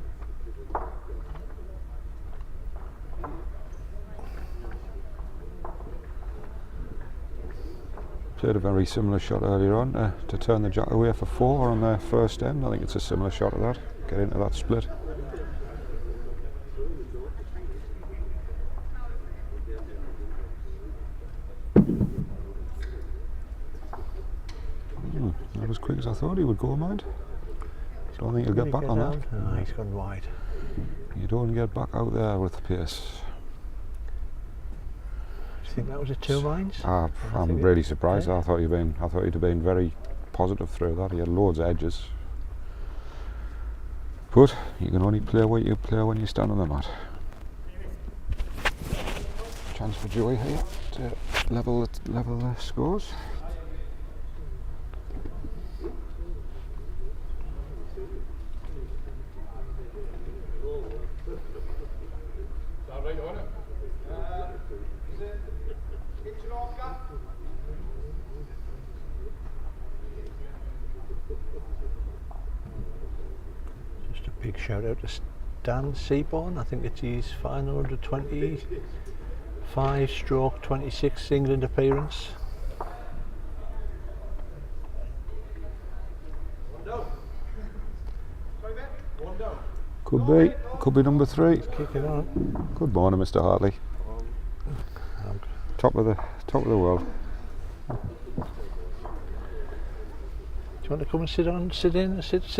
Played a very similar shot earlier on to turn the jack away for 4 on the first end. I think it's a similar shot to that. Get into that split. Not as quick as I thought he would go, mind. Don't think he'll get back on that. Oh, he's gone wide. You don't get back out there with pace. Do you think that was a 2 lines? I'm really surprised. I thought you'd have been very positive through that. He had loads of edges. But you can only play what you play when you stand on the mat. Chance for Joey here to level the scores. Just a big shout out to Dan Seaborn. I think it's his final under 25/26 England appearance. Could be number 3. Kicking on. Good morning, Mr. Hartley. Top of the world. Do you want to come and sit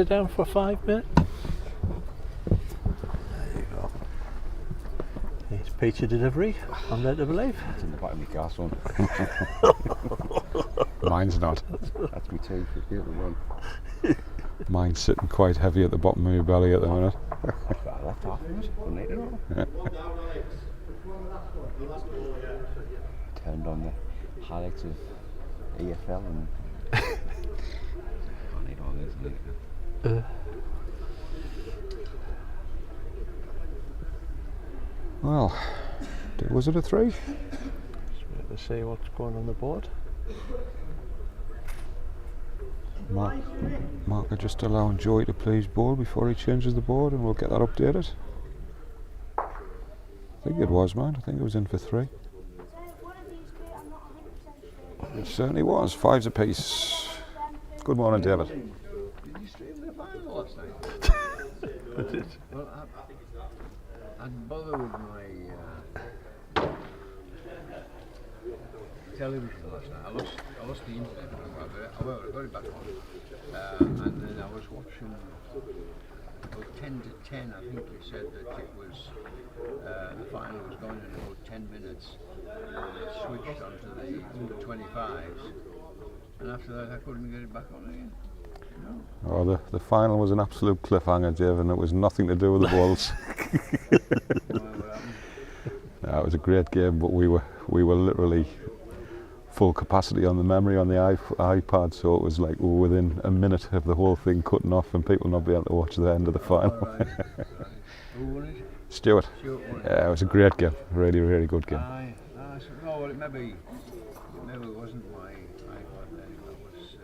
down for 5 minutes? There you go. It's pizza delivery, I'm led to believe. It's in the back of my car, son. Mine's not. That's me too, for the run. Mine's sitting quite heavy at the bottom of my belly at the minute. I left half of it, couldn't eat it all. Turned on the highlights of EFL and can't eat all this, isn't it? Well, was it a 3? Just wait to see what's going on the board. Mark are just allowing Joey to play his ball before he changes the board, and we'll get that updated. I think it was, man. I think it was in for 3. It certainly was. 5s apiece. Good morning, David. Did you stream the final last night? Well, I'd bother with my television last night. I lost the internet. I got it back on. And then I was watching about 10 to 10. I think you said that it was the final was going in about 10 minutes. And I switched onto the under 25s. And after that, I couldn't get it back on again. No. Oh, the final was an absolute cliffhanger, Dave, and it was nothing to do with the balls. It was a great game, but we were literally full capacity on the memory on the iPad, so it was like we were within a minute of the whole thing cutting off and people not being able to watch the end of the final. Right. Who won it? Stuart. Stuart won it. Yeah, it was a great game. Really, really good game. No, well, it maybe wasn't my iPad then. That was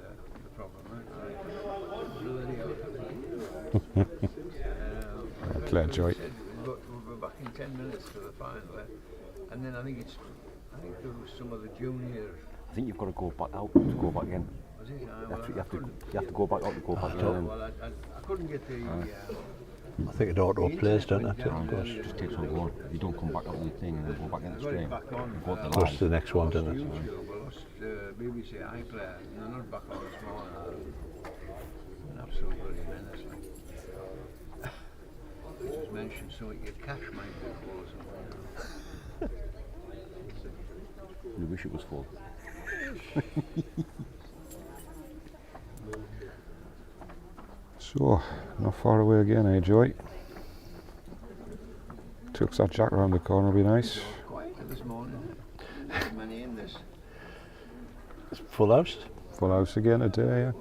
the problem. Claire Joy. We're back in 10 minutes for the final, and then I think there was some of the junior. I think you've got to go back out to go back in. Was it? You have to go back out to go back in. Well, I couldn't get the. I think it auto plays, don't it? It just takes so long. You don't come back out of the thing and then go back in the stream. Back on. Go to the Goes live. to the next one, doesn't it? YouTube, I lost BBC iPlayer, and they're not back on this morning. An absolute bloody menace. Just mentioned so your cash might be full or something. We wish it was full. So, not far away again, eh, Joy? Took that jack around the corner, will be nice. Quieter this morning. Not many in this. Full house. Full house again today, yeah.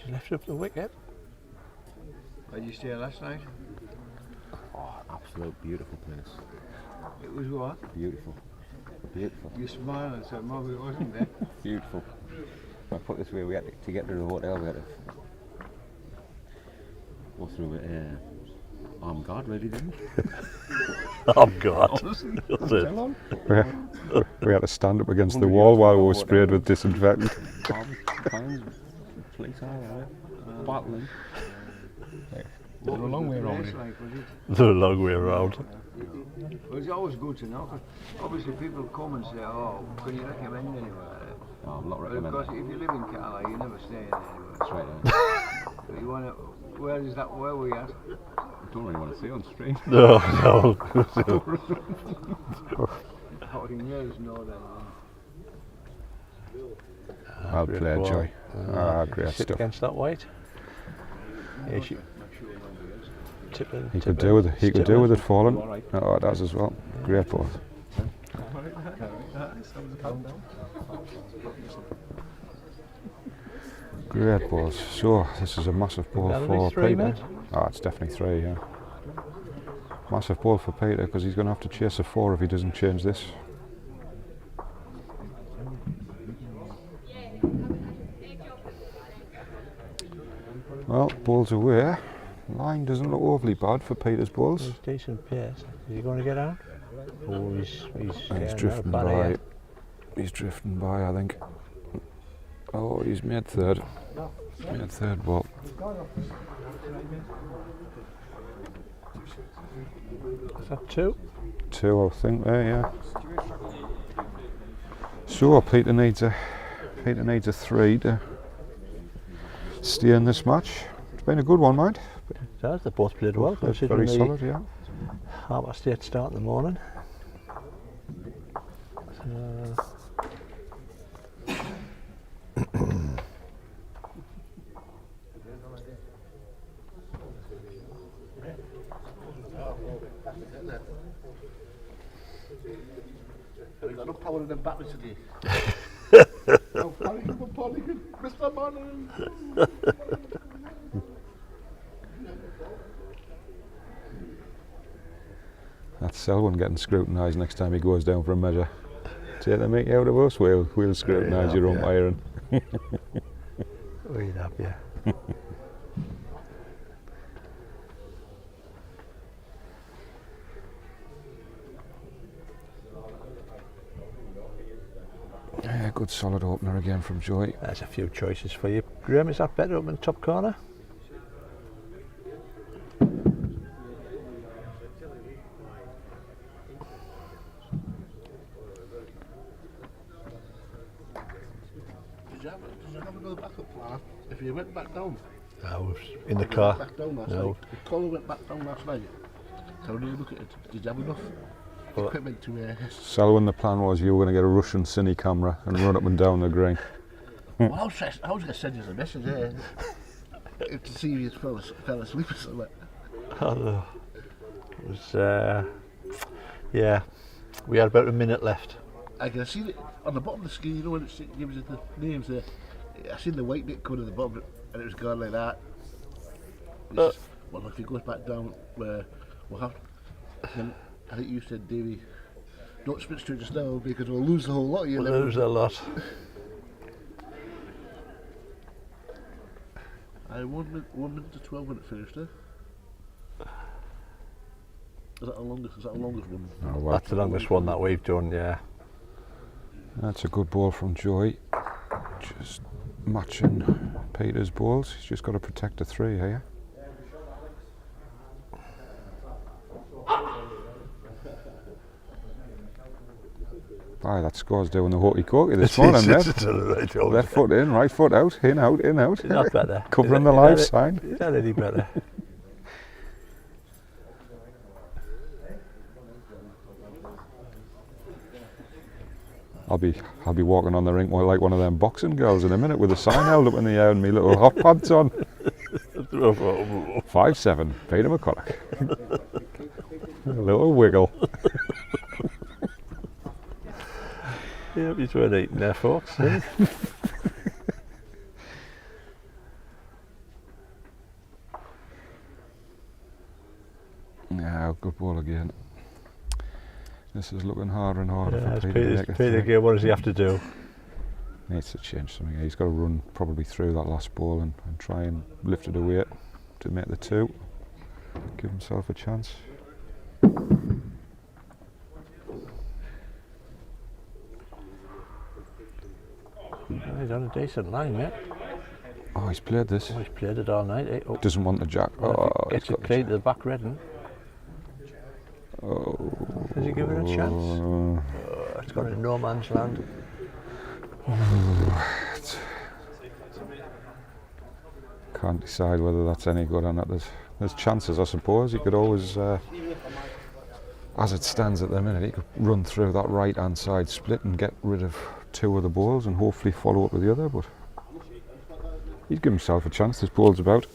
She's left up the wicket. Where did you stay last night? Oh, absolute beautiful place. It was what? Beautiful. Beautiful. You smiled and said, Mum, it wasn't there. Beautiful. I put it this way, we had to get to the hotel, we had to go through armed guard, really, didn't we? Oh God. Honestly. We had to stand up against the wall while we were sprayed with disinfectant. Police are battling. What was a long way around. Like, was it? The long way around. Well, it's always good to know, 'cause obviously people come and say, oh, can you recommend anywhere? No, I'm not But of recommending. course, if you live in Carlisle, you never stay anywhere. That's right. But you want to, where are we at? I don't really want to see on stream. No. 14 years, no, then. Well Great played, ball. Joy. Great Sit stuff. against that white. Yeah, Not sure when it is. tipping, He could do with it. He could do with it falling. All right. Oh, it does as well. Great ball. Great balls. So this is a massive ball That'll for be three, Peter. mate. Oh, it's definitely 3. Yeah. Massive ball for Peter because he's going to have to chase a 4 if he doesn't change this. Well, ball's away. Line doesn't look overly bad for Peter's balls. He's decent pace. Is he going to get out? Oh, he's Drifting by. He's drifting by, I think. Oh, he's made third. Made third ball. Is that 2? 2, I think there, yeah. So Peter needs a 3 to stay in this match. It's been a good one, mind. They both played well. Very Considering solid, yeah. 8:30 start in the morning. We've got no power in the battery today. No panic, Mr. Manning. That's Selwyn getting scrutinised next time he goes down for a measure. Take the mickey out of us, we'll scrutinise your umpiring. We'd have, yeah. Yeah, good solid opener again from Joy. There's a few choices for you. Graham, is that better up in the top corner? Did you have another backup plan if you went back down? No, in the car. Back down last No. night. If Colin went back down last night, so when you look at it, did you have enough Well, equipment to Selwyn, the plan was you were going to get a Russian cine camera and run up and down the green. well, I was going to send you a message there to see if you fell asleep or something. it was, yeah, we had about a minute left. I can see it on the bottom of the screen, you know, when it gives you the names there. I seen the white bit coming at the bottom and it was going like that. It's just, well, if he goes back down, we'll have. Then I think you said, Davey, don't switch to it just now because we'll lose the whole lot of you. We'll lose a lot. I 1 minute to 12 when it finished, eh? Is that the longest one? Oh, well, That's the longest one that we've done, yeah. that's a good ball from Joy. Just matching Peter's balls. He's just got to protect a 3 here. Aye, that score's doing the hokey-cokey this morning, then. Left foot in, right foot out, in, out, in, out. Not better. Covering the live sign. Is that any better? I'll be walking on the rink like one of them boxing girls in a minute with a sign held up in the air and me little hot pants on. 5'7", Peter McCulloch. A little wiggle. Yep, he's worth eating there, folks. Yeah, good ball again. This is looking harder and harder Yeah, for Peter to make it Peter through. again, what does he have to do? Needs to change something. He's got to run probably through that last ball and try and lift it away to make the 2. Give himself a chance. Oh, he's on a decent line, mate. Oh, he's played this. Oh, he's played it all night. Eh? Oh, Doesn't want the jack. well, Oh, gets he's it got the clean jack. to the back redding. Oh. Does he give it a chance? Oh, It's gone in no man's land. can't decide whether that's any good or not. There's chances, I suppose. He could always as it stands at the minute, he could run through that right hand side split and get rid of 2 of the balls and hopefully follow up with the other, but he's given himself a chance. This ball's about.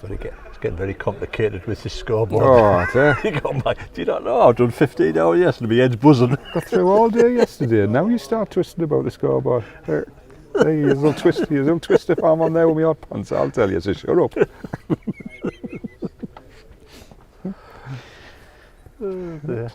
It's getting very complicated with this scoreboard. Oh, I tell you. You got my, do you not know? I've done 15 hours yesterday, my head's buzzing. Got through all day yesterday, and now you start twisting about the scoreboard. There, you'll twist if I'm on there with my hot pants, I'll tell you, so shut up. Oh, dear.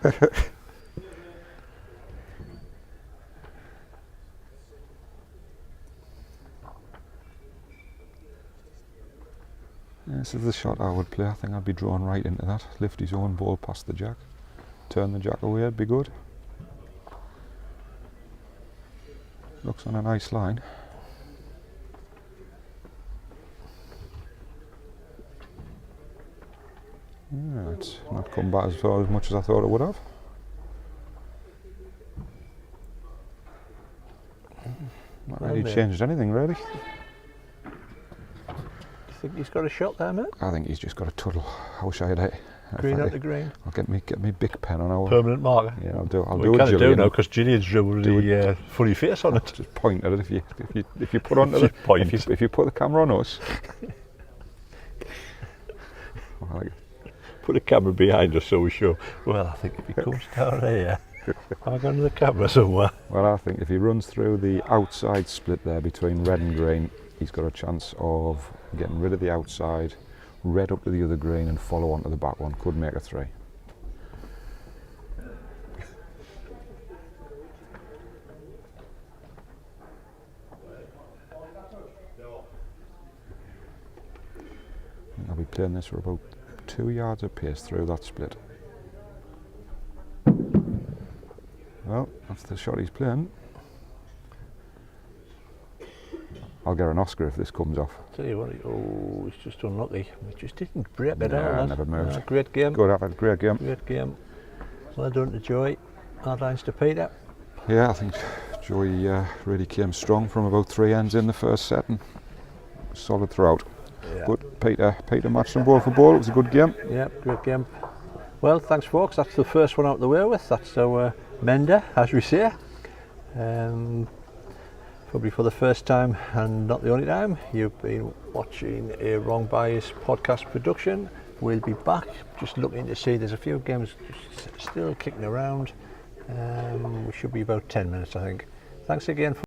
This is the shot I would play. I think I'd be drawn right into that. Lift his own ball past the jack. Turn the jack away, it'd be good. Looks on a nice line. Yeah, it's not come back as much as I thought it would have. Not really changed anything, really. Do you think he's got a shot there, mate? I think he's just got a tuddle. I wish I had it. Green out the green. I'll get me big pen on our Permanent marker. Yeah, I'll do We it, kind of do Gillian. now because Gillian's drew the funny face on it. Just point at it if you put on Just point. if you put the camera on us. I like it. Put a camera behind us so we show. Well, I think if he comes down here, I'm going to the camera somewhere. Well, I think if he runs through the outside split there between red and green, he's got a chance of getting rid of the outside, red up to the other green and follow on to the back one. Could make a 3. I'll be playing this for about 2 yards of pace through that split. Well, that's the shot he's playing. I'll get an Oscar if this comes off. Tell you what, he's just unlucky. He just didn't break it Yeah, out. never moved. Great game. Good, I've had a great game. Great game. Well done to Joey. Hard lines to Peter. Yeah, I think Joey really came strong from about 3 ends in the first set and solid throughout. Yeah. But Peter matched them ball for ball. It was a good game. Yeah, great game. Well, thanks folks. That's the first one out of the way with. That's our mender, as we say. Probably for the first time and not the only time. You've been watching a Wrong Bias podcast production. We'll be back just looking to see, there's a few games still kicking around. We should be about 10 minutes, I think. Thanks again for